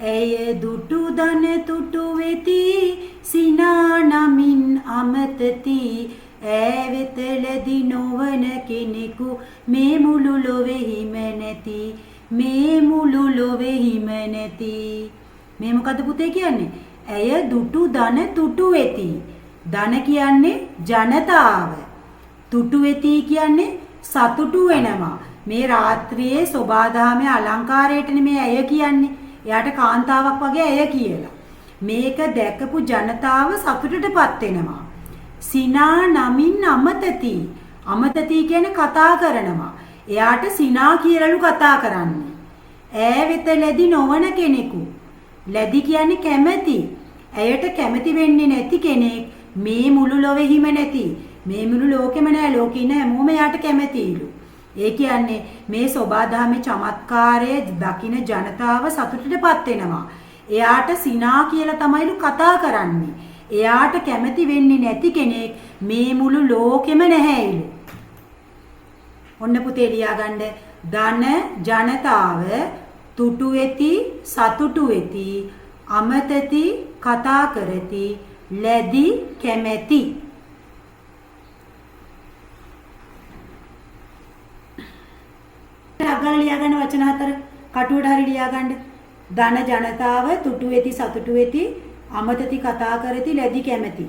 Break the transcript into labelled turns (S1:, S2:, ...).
S1: ඇය දුටු දන තුටු වෙති සිනා නමින් අමතති ඈ වෙත ලැදි නොවන කෙනෙකු මේ මුළු ලොවෙහිම නැති මේ මුළු ලොවෙහිම නැති. මේ මොකද පුතේ කියන්නේ? ඇය දුටු දන තුටු වෙති. දන කියන්නේ ජනතාව. තුටු වෙති කියන්නේ සතුටු වෙනවා. මේ රාත්‍රියේ සෝබාදහමේ අලංකාරයටනේ මේ ඇය කියන්නේ. එයාට කාන්තාවක් වගේ ඇය කියලා. මේක දැකපු ජනතාව සතුටටපත් වෙනවා. සිනා නමින් අමතති. අමතති කියන්නේ කතා කරනවා. එයාට සිනා කියලාලු කතා කරන්නේ. ඈ වෙත ලැබි නොවන කෙනෙකු. ලැබි කියන්නේ කැමැති. ඇයට කැමැති වෙන්නේ නැති කෙනෙක් මේ මුළු ලොවෙහිම නැති. මේ මුළු ලෝකෙම නෑ. ලෝකේ ඉන්න හැමෝම එයාට කැමැතිලු. ඒ කියන්නේ මේ සෝබාදහමේ චමත්කාරයේ දකින ජනතාව සතුටටපත් වෙනවා. එයාට සිනා කියලා තමයිලු කතා කරන්නේ. එයාට කැමති වෙන්නේ නැති කෙනෙක් මේ මුළු ලෝකෙම නැහැයිලු. ඔන්න පුතේ ලියාගන්න. ධන ජනතාව තුටු වෙති සතුටු වෙති අමතති කතා කරති ලැබි කැමැති. අගල ලියාගන්න වචන හතර කටුවට හරි ලියාගන්න. ධන ජනතාව තුටු වෙති සතුටු වෙති අමතති කතා කරති ලැබි කැමැති.